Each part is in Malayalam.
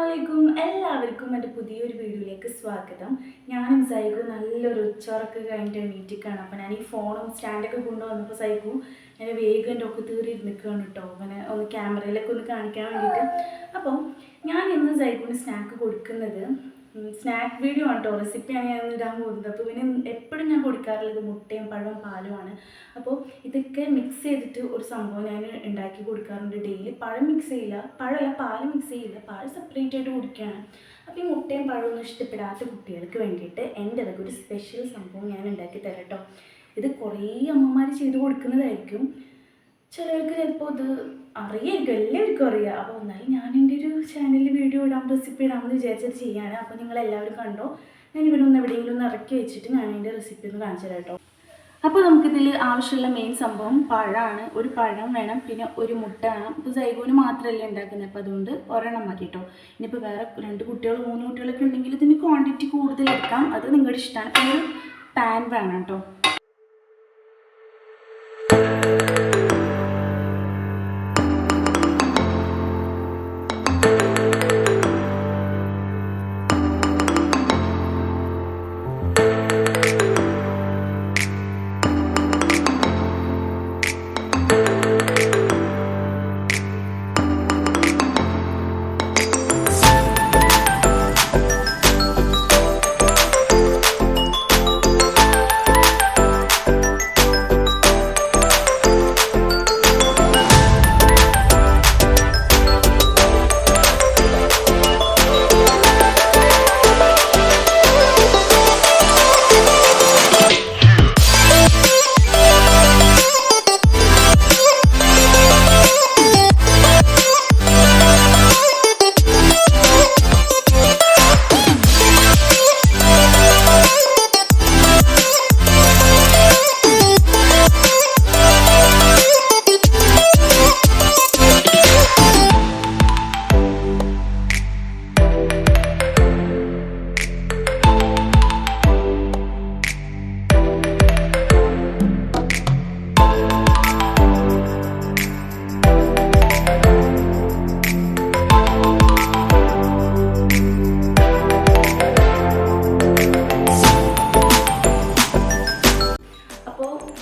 അസ്സലാമലൈക്കും എല്ലാവർക്കും എൻ്റെ പുതിയൊരു വീഡിയോയിലേക്ക് സ്വാഗതം. ഞാനും സൈഗു നല്ലൊരു ഉച്ചറൊക്കെ കഴിഞ്ഞിട്ട് എണീറ്റിക്കാണ്. അപ്പോൾ ഞാൻ ഈ ഫോണും സ്റ്റാൻഡൊക്കെ കൊണ്ടുവന്നപ്പോൾ സൈഗു ഞാൻ വേഗം എൻ്റെ ഒക്കെ തീറി നിൽക്കുകയാണ് കേട്ടോ. അങ്ങനെ ഒന്ന് ക്യാമറയിലൊക്കെ ഒന്ന് കാണിക്കാൻ വേണ്ടിയിട്ട്. അപ്പം ഞാൻ ഇന്ന് സൈഗുവിന് സ്നാക്ക് കൊടുക്കുന്നത് സ്നാക്ക് വീഡിയോ ആണ് കേട്ടോ, റെസിപ്പിയാണ് ഞാൻ ഇടാൻ പോകുന്നത്. അപ്പോൾ പിന്നെ എപ്പോഴും ഞാൻ കൊടുക്കാറുള്ളത് മുട്ടയും പഴവും പാലുമാണ്. അപ്പോൾ ഇതൊക്കെ മിക്സ് ചെയ്തിട്ട് ഒരു സംഭവം ഞാൻ ഉണ്ടാക്കി കൊടുക്കാറുണ്ട് ഡെയിലി. പഴം മിക്സ് ചെയ്യില്ല, പഴമല്ല പാല് മിക്സ് ചെയ്യില്ല, പാല് സെപ്പറേറ്റ് ആയിട്ട് കുടിക്കുകയാണ്. അപ്പോൾ ഈ മുട്ടയും പഴമൊന്നും ഇഷ്ടപ്പെടാത്ത കുട്ടികൾക്ക് വേണ്ടിയിട്ട് എൻ്റെ അതൊക്കെ ഒരു സ്പെഷ്യൽ സംഭവം ഞാൻ ഉണ്ടാക്കി തരാം കേട്ടോ. ഇത് കുറേ അമ്മമാർ ചെയ്ത് കൊടുക്കുന്നതായിരിക്കും, ചിലർക്ക് ചിലപ്പോൾ ഇത് അറിയായിരിക്കും, എല്ലാവർക്കും അറിയാം. അപ്പോൾ എന്നാലും ഞാൻ എൻ്റെ ഒരു ചാനലിൽ വീഡിയോ ഇടാം, റെസിപ്പി ഇടാമെന്ന് വിചാരിച്ചത് ചെയ്യാണ്. അപ്പോൾ നിങ്ങളെല്ലാവരും കണ്ടോ. ഞാൻ ഇവിടെ ഒന്ന് എവിടെയെങ്കിലും ഒന്ന് ഇറക്കി വെച്ചിട്ട് ഞാൻ എൻ്റെ റെസിപ്പി ഒന്ന് കാണിച്ചു തരാം കേട്ടോ. അപ്പോൾ നമുക്കിതിൽ ആവശ്യമുള്ള മെയിൻ സംഭവം പഴമാണ്. ഒരു പഴം വേണം, പിന്നെ ഒരു മുട്ട വേണം. ഇപ്പോൾ സൈഗോന് മാത്രമല്ല ഉണ്ടാക്കുന്നത്, അപ്പോൾ അതുകൊണ്ട് ഒരെണ്ണം മതി കേട്ടോ. ഇനിയിപ്പോൾ വേറെ 2 കുട്ടികൾ 3 കുട്ടികളൊക്കെ ഉണ്ടെങ്കിൽ ഇതിന് ക്വാണ്ടിറ്റി കൂടുതൽ എടുക്കാം, അത് നിങ്ങളുടെ ഇഷ്ടമാണ്. പിന്നെ ഒരു പാൻ വേണം കേട്ടോ.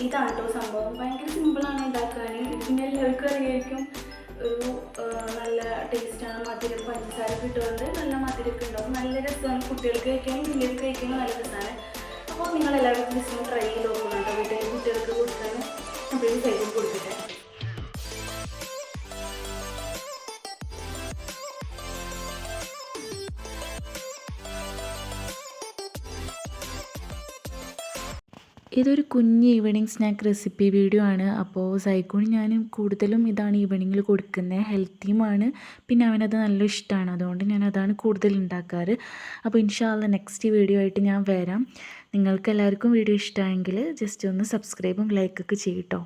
ഇതാണ് കേട്ടോ സംഭവം. ഭയങ്കര സിമ്പിളാണ് ഉണ്ടാക്കാൻ. പിന്നെ എല്ലാവർക്കും അറിയായിരിക്കും, ഒരു നല്ല ടേസ്റ്റാണ്. മധുരം പഞ്ചസാര കിട്ടുകൊണ്ട് നല്ല മധുരമൊക്കെ ഉണ്ടാവും, നല്ല രസമാണ്. കുട്ടികൾക്ക് കഴിക്കാനും വലിയവർക്ക് കഴിക്കാനും നല്ല രസമാണ്. അപ്പോൾ നിങ്ങളെല്ലാവരും ജസ്റ്റ് ട്രൈ ചെയ്ത് നോക്കണം കേട്ടോ. വീട്ടിൽ കുട്ടികൾക്ക് കൊടുക്കാനും എന്തെങ്കിലും സൈഡിൽ കൊടുക്കട്ടെ. ഇതൊരു കുഞ്ഞ് ഈവനിങ് സ്നാക്ക് റെസിപ്പി വീഡിയോ ആണ്. അപ്പോൾ സൈഗോന് ഞാൻ കൂടുതലും ഇതാണ് ഈവനിങ്ങിൽ കൊടുക്കുന്നത്. ഹെൽത്തിയുമാണ്, പിന്നെ അവനത് നല്ല ഇഷ്ടമാണ്, അതുകൊണ്ട് ഞാൻ അതാണ് കൂടുതൽ ഉണ്ടാക്കാറ്. അപ്പോൾ ഇൻഷാ അല്ലാഹ് നെക്സ്റ്റ് വീഡിയോ ആയിട്ട് ഞാൻ വരാം. നിങ്ങൾക്ക് എല്ലാവർക്കും വീഡിയോ ഇഷ്ടമായെങ്കിൽ ജസ്റ്റ് ഒന്ന് സബ്സ്ക്രൈബും ലൈക്കൊക്കെ ചെയ്യട്ടോ.